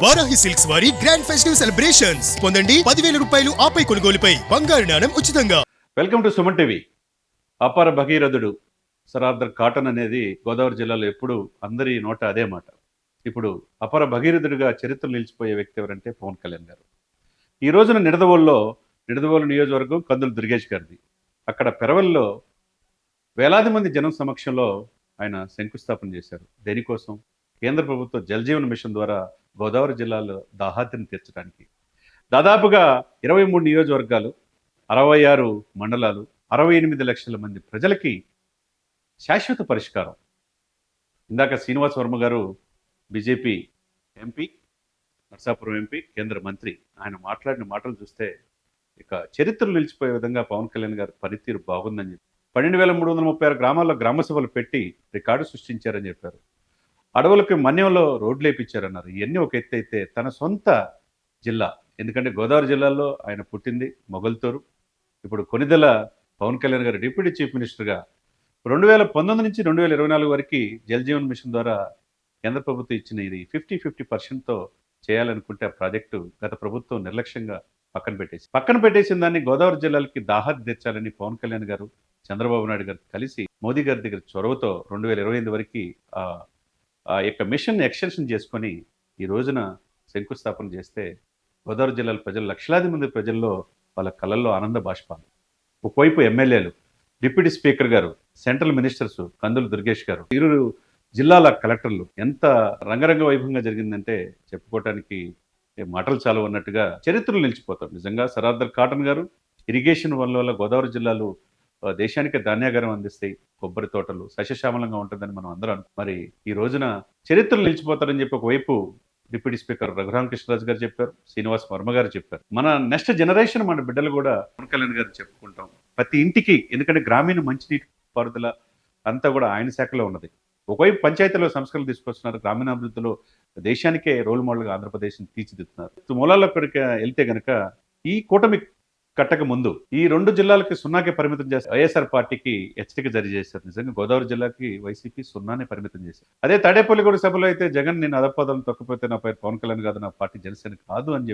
Varahi silks వారి grand festive celebrations పొందండి 10,000 రూపాయలు ఆపై కొనుగోలుపై బంగారు నాణెం ఉచితంగా. Welcome to Suman TV. అపర భగీరథుడు సరార్దర్ కాటన్ అనేది గోదావరి జిల్లాలో ఎప్పుడు అందరి నోట అదే మాట. ఇప్పుడు అపర భగీరథుడిగా చరిత్రలు నిలిచిపోయే వ్యక్తి ఎవరంటే పవన్ కళ్యాణ్ గారు. ఈ రోజున నిడదవోలు నియోజకవర్గం కందులు దుర్గేష్ గారిది. అక్కడ పెరవల్లో వేలాది మంది జనం సమక్షంలో ఆయన శంకుస్థాపన చేశారు. దేనికోసం? కేంద్ర ప్రభుత్వ జల్ జీవన్ మిషన్ ద్వారా గోదావరి జిల్లాలో దాహార్తిని తీర్చడానికి. దాదాపుగా 23 నియోజకవర్గాలు, 66 మండలాలు, 68 లక్షల మంది ప్రజలకి శాశ్వత పరిష్కారం. ఇందాక శ్రీనివాస్ వర్మ గారు బీజేపీ ఎంపీ, నర్సాపురం ఎంపీ, కేంద్ర మంత్రి, ఆయన మాట్లాడిన మాటలు చూస్తే ఇక చరిత్రలు నిలిచిపోయే విధంగా పవన్ కళ్యాణ్ గారి పనితీరు బాగుందని చెప్పి 12,336 గ్రామాల్లో గ్రామ సభలు పెట్టి రికార్డు సృష్టించారని చెప్పారు. అడవులకు మన్యంలో రోడ్లు వేయించారన్నారు. ఇవన్నీ ఒక ఎత్తు అయితే తన సొంత జిల్లా, ఎందుకంటే గోదావరి జిల్లాలో ఆయన పుట్టింది మొగల్తూరు. ఇప్పుడు కొనిదెల పవన్ కళ్యాణ్ గారు డిప్యూటీ చీఫ్ మినిస్టర్గా 2019 నుంచి 2024 వరకు జల్ జీవన్ మిషన్ ద్వారా కేంద్ర ప్రభుత్వం ఇచ్చిన ఇది 50-50%తో చేయాలనుకుంటే ఆ ప్రాజెక్టు గత ప్రభుత్వం నిర్లక్ష్యంగా పక్కన పెట్టేసిన దాన్ని గోదావరి జిల్లాలకి దాహార్తి తెచ్చాలని పవన్ కళ్యాణ్ గారు, చంద్రబాబు నాయుడు గారు కలిసి మోదీ గారి దగ్గర చొరవతో 2028 వరకు ఆ యొక్క మిషన్ ఎక్స్టెన్షన్ చేసుకొని ఈ రోజున శంకుస్థాపన చేస్తే గోదావరి జిల్లాల ప్రజలు, లక్షలాది మంది ప్రజల్లో వాళ్ళ కళ్ళల్లో ఆనంద బాష్పాలు. ఒకవైపు ఎమ్మెల్యేలు, డిప్యూటీ స్పీకర్ గారు, సెంట్రల్ మినిస్టర్స్, కందులు దుర్గేష్ గారు, ఇరు జిల్లాల కలెక్టర్లు, ఎంత రంగరంగ వైభవంగా జరిగిందంటే చెప్పుకోవటానికి మాటలు చాలు అన్నట్టుగా చరిత్రలు నిలిచిపోతాం. నిజంగా సరార్దర్ కాటన్ గారు ఇరిగేషన్ వల్ల గోదావరి జిల్లాలు దేశానికి ధాన్యాగారం అందిస్తాయి, కొబ్బరి తోటలు సస్యశ్యామలంగా ఉంటుందని మనం అందరం. మరి ఈ రోజున చరిత్రలు నిలిచిపోతారని చెప్పి ఒకవైపు డిప్యూటీ స్పీకర్ రఘురామకృష్ణరాజు గారు చెప్పారు, శ్రీనివాస్ వర్మ గారు చెప్పారు. మన నెక్స్ట్ జనరేషన్, మన బిడ్డలు కూడా పవన్ కళ్యాణ్ గారు చెప్పుకుంటాం. ప్రతి ఇంటికి, ఎందుకంటే గ్రామీణ మంచినీటి పారుదల అంతా కూడా ఆయన శాఖలో ఉన్నది. ఒకవైపు పంచాయతీలో సంస్కరణలు తీసుకొస్తున్నారు, గ్రామీణాభివృద్ధిలో దేశానికే రోల్ మోడల్గా ఆంధ్రప్రదేశ్ని తీర్చిదిద్దుతున్నారు. మూలాల్లో ఇక్కడికి వెళ్తే గనక ఈ కూటమి కట్టక ముందు ఈ 2 జిల్లాలకి 0కే పరిమితం చేసి వైఎస్ఆర్ పార్టీకి హెచ్చరిక జారీ చేశారు. నిజంగా గోదావరి జిల్లాకి వైసీపీ 0నే పరిమితం చేశారు. అదే తాడేపల్లిగూడ సభలో అయితే జగన్ నేను అదపదాలను తొక్కపోతే నా పేరు పవన్ కళ్యాణ్ కాదు, నా పార్టీ జనసేన కాదు అని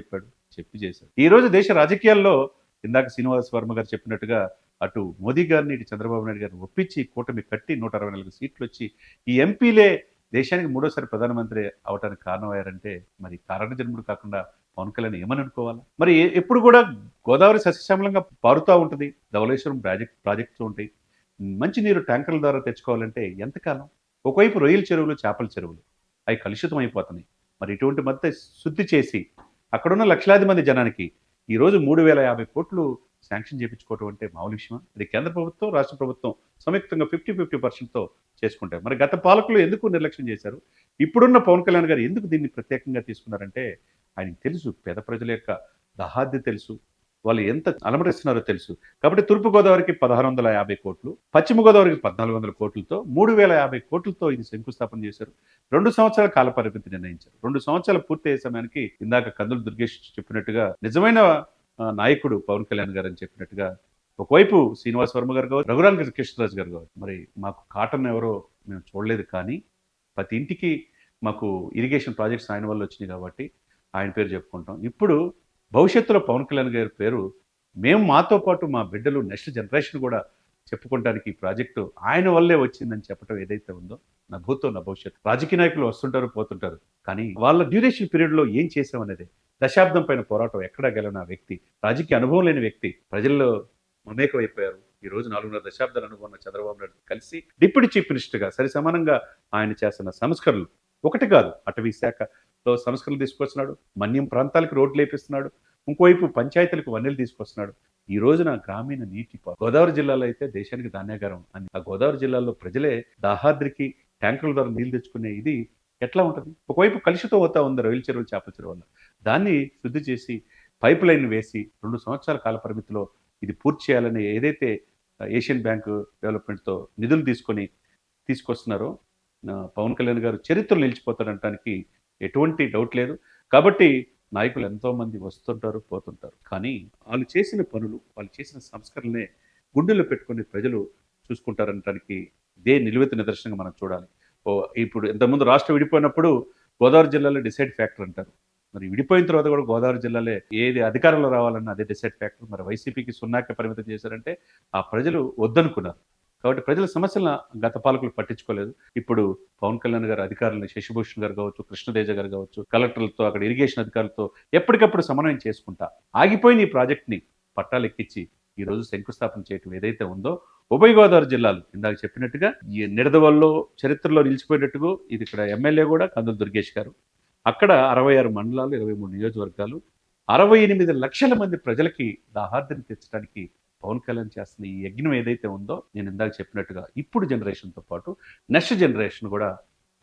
చెప్పి చేశారు. ఈ రోజు దేశ రాజకీయాల్లో ఇందాక శ్రీనివాస్ వర్మ గారు చెప్పినట్టుగా అటు మోదీ గారిని, ఇటు చంద్రబాబు నాయుడు గారిని ఒప్పించి కూటమి కట్టి 164 సీట్లు వచ్చి ఈ ఎంపీలే దేశానికి 3వసారి ప్రధానమంత్రి అవడానికి కారణమయ్యారంటే మరి కారణ జన్ముడు కాకుండా పవన్ కళ్యాణ్ ఏమని అనుకోవాలా? మరి ఎప్పుడు కూడా గోదావరి సస్యశ్యామలంగా పారుతూ ఉంటుంది, ధవళేశ్వరం ప్రాజెక్ట్స్ ఉంటాయి. మంచినీరు ట్యాంకర్ల ద్వారా తెచ్చుకోవాలంటే ఎంతకాలం? ఒకవైపు రొయ్యల చెరువులు, చేపల చెరువులు అవి కలుషితం అయిపోతున్నాయి. మరి ఇటువంటి మధ్య శుద్ధి చేసి అక్కడున్న లక్షలాది మంది జనానికి ఈరోజు 3,050 కోట్లు శాంక్షన్ చేయించుకోవటం అంటే మామూలు విషయమా? అది కేంద్ర ప్రభుత్వం, రాష్ట్ర ప్రభుత్వం సంయుక్తంగా 50-50%తో చేసుకుంటారు. మరి గత పాలకులు ఎందుకు నిర్లక్ష్యం చేశారు? ఇప్పుడున్న పవన్ కళ్యాణ్ గారు ఎందుకు దీన్ని ప్రత్యేకంగా తీసుకున్నారంటే ఆయనకు తెలుసు, పేద ప్రజల యొక్క దాహార్ది తెలుసు, వాళ్ళు ఎంత అలమటిస్తున్నారో తెలుసు. కాబట్టి తూర్పుగోదావరికి 1,650 కోట్లు, పశ్చిమ గోదావరికి 1,400 కోట్లతో 3,050 కోట్లతో ఇది శంకుస్థాపన చేశారు. 2 సంవత్సరాల కాల పరిమితి నిర్ణయించారు. 2 సంవత్సరాలు పూర్తయ్యే సమయానికి ఇందాక కందులు దుర్గేష్ చెప్పినట్టుగా నిజమైన నాయకుడు పవన్ కళ్యాణ్ గారు అని చెప్పినట్టుగా ఒకవైపు శ్రీనివాస్ వర్మ గారు కావచ్చు, రఘురామకృష్ణరాజు గారు కావచ్చు. మరి మాకు కాటన్ ఎవరో మేము చూడలేదు, కానీ ప్రతి ఇంటికి మాకు ఇరిగేషన్ ప్రాజెక్ట్స్ ఆయన వల్ల వచ్చినాయి కాబట్టి ఆయన పేరు చెప్పుకుంటాం. ఇప్పుడు భవిష్యత్తులో పవన్ కళ్యాణ్ గారి పేరు మేము, మాతో పాటు మా బిడ్డలు, నెక్స్ట్ జనరేషన్ కూడా చెప్పుకోవడానికి ఈ ప్రాజెక్టు ఆయన వల్లే వచ్చిందని చెప్పడం ఏదైతే ఉందో నా భూతో నా భవిష్యత్తు. రాజకీయ నాయకులు వస్తుంటారు, పోతుంటారు, కానీ వాళ్ళ డ్యూరేషన్ పీరియడ్లో ఏం చేసామనేది, దశాబ్దం పైన పోరాటం ఎక్కడా గెలవని వ్యక్తి, రాజకీయ అనుభవం లేని వ్యక్తి ప్రజల్లో మమేకమైపోయారు. ఈ రోజు 4.5 దశాబ్దాల అనుభవం ఉన్న చంద్రబాబు నాయుడు కలిసి డిప్యూటీ చీఫ్ మినిస్టర్గా సరి సమానంగా ఆయన చేస్తున్న సంస్కరణలు ఒకటి కాదు, అటవీ శాఖలో సంస్కరణలు తీసుకొస్తున్నాడు, మన్యం ప్రాంతాలకు రోడ్లు వేపిస్తున్నాడు, ఇంకోవైపు పంచాయతీలకు వన్నెలు తీసుకొస్తున్నాడు. ఈ రోజున గ్రామీణ నీటి గోదావరి జిల్లాలో అయితే దేశానికి ధాన్యాగారం అని ఆ గోదావరి జిల్లాలో ప్రజలే దాహాద్రికి ట్యాంకర్ల ద్వారా నీళ్లు తెచ్చుకునే ఇది ఎట్లా ఉంటుంది? ఒకవైపు కలుషితం అవుతా ఉంది రొయ్యల చెరువులు, చేపల చెరువుల. దాన్ని శుద్ధి చేసి పైప్ లైన్ వేసి 2 సంవత్సరాల కాల పరిమితిలో ఇది పూర్తి చేయాలని ఏదైతే ఏషియన్ బ్యాంకు డెవలప్మెంట్తో నిధులు తీసుకొస్తున్నారో పవన్ కళ్యాణ్ గారు చరిత్రలు నిలిచిపోతారనడానికి ఎటువంటి డౌట్ లేదు. కాబట్టి నాయకులు ఎంతోమంది వస్తుంటారు, పోతుంటారు, కానీ వాళ్ళు చేసిన పనులు, వాళ్ళు చేసిన సంస్కరణలే గుండెల్లో పెట్టుకుని ప్రజలు చూసుకుంటారనడానికి ఇదే నిలువెత్తు నిదర్శనంగా మనం చూడాలి. ఇప్పుడు ఇంతకుముందు రాష్ట్రం విడిపోయినప్పుడు గోదావరి జిల్లాలో డిసైడ్ ఫ్యాక్టర్ అంటారు. మరి విడిపోయిన తర్వాత కూడా గోదావరి జిల్లాలో ఏది అధికారంలో రావాలన్నా అదే డిసైడ్ ఫ్యాక్టర్. మరి వైసీపీకి 0కే పరిమితం చేశారంటే ఆ ప్రజలు వద్దనుకున్నారు. కాబట్టి ప్రజల సమస్యలను గత పాలకులు పట్టించుకోలేదు. ఇప్పుడు పవన్ కళ్యాణ్ గారు అధికారులను శశిభూషణ్ గారు కావచ్చు, కృష్ణతేజ గారు కావచ్చు, కలెక్టర్లతో అక్కడ ఇరిగేషన్ అధికారులతో ఎప్పటికప్పుడు సమన్వయం చేసుకుంటా ఆగిపోయిన ఈ ప్రాజెక్ట్ని పట్టాలెక్కించి ఈ రోజు శంకుస్థాపన చేయటం ఏదైతే ఉందో ఉభయ గోదావరి జిల్లాలు ఇందాక చెప్పినట్టుగా ఈ నిడదవల్లో చరిత్రలో నిలిచిపోయినట్టుగా ఇది ఇక్కడ ఎమ్మెల్యే కూడా కందుల దుర్గేష్ గారు. అక్కడ 66 మండలాలు, 23 నియోజకవర్గాలు, 68 లక్షల మంది ప్రజలకి దాహార్తిని తీర్చడానికి పవన్ కళ్యాణ్ చేస్తున్న ఈ యజ్ఞం ఏదైతే ఉందో నేను ఇందాక చెప్పినట్టుగా ఇప్పుడు జనరేషన్తో పాటు నెక్స్ట్ జనరేషన్ కూడా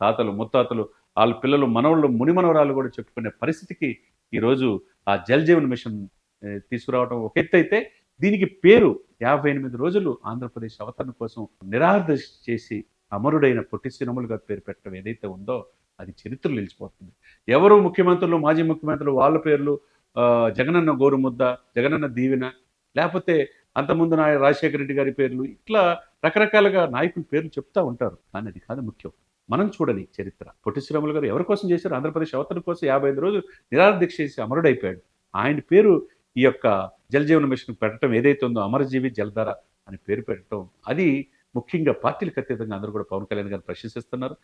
తాతలు ముత్తాతలు వాళ్ళ పిల్లలు మనవళ్ళు మునిమనవరాలు కూడా చెప్పుకునే పరిస్థితికి ఈరోజు ఆ జల్ జీవన్ మిషన్ తీసుకురావడం ఒక ఎత్తు అయితే, దీనికి పేరు 58 రోజులు ఆంధ్రప్రదేశ్ అవతరణ కోసం నిరాహార చేసి అమరుడైన పొట్టి శ్రీరాములు గారి పేరు పెట్టడం ఏదైతే ఉందో అది చరిత్రలో నిలిచిపోతుంది. ఎవరు ముఖ్యమంత్రులు, మాజీ ముఖ్యమంత్రులు వాళ్ళ పేర్లు జగనన్న గోరుముద్ద, జగనన్న దీవెన, లేకపోతే అంతకుముందు రాజశేఖర రెడ్డి గారి పేర్లు, ఇట్లా రకరకాలుగా నాయకుల పేర్లు చెప్తా ఉంటారు. కానీ అది కాదు ముఖ్యం. మనం చూడని చరిత్ర. పొట్టి శ్రీరాములు గారు ఎవరి కోసం చేశారు? ఆంధ్రప్రదేశ్ అవతరణ కోసం 55 రోజులు నిరాహార దీక్ష చేసి అమరుడైపోయాడు. ఆయన పేరు ఈ యొక్క జల్ జీవన మిషన్ పెట్టడం ఏదైతే ఉందో అమరజీవి జలధార అని పేరు పెట్టడం అది ముఖ్యంగా పార్టీలకు అతీతంగా అందరూ కూడా పవన్ కళ్యాణ్ గారిని ప్రశంసిస్తున్నారు.